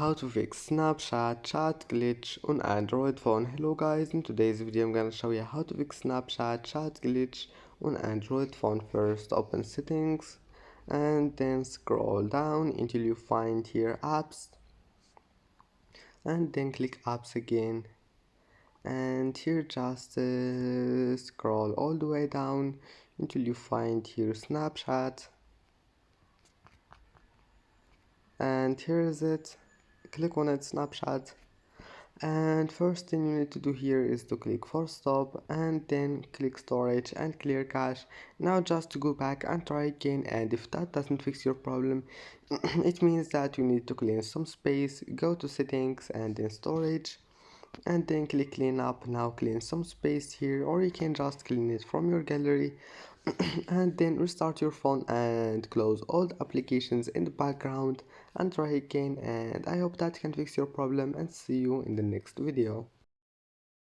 how to fix Snapchat chat glitch on Android phone. Hello guys, in today's video I'm gonna show you how to fix Snapchat chat glitch on Android phone. First open settings and then scroll down until you find here apps and then click apps again, and here just scroll all the way down until you find here Snapchat, and here is it. Click on it, Snapchat, and first thing you need to do here is to click force stop and then click storage and clear cache. Now just to go back and try again, and if that doesn't fix your problem it means that you need to clean some space. Go to settings and then storage and then click clean up. Now clean some space here, or you can just clean it from your gallery and then restart your phone and close all the applications in the background and try again. And I hope that can fix your problem, and see you in the next video.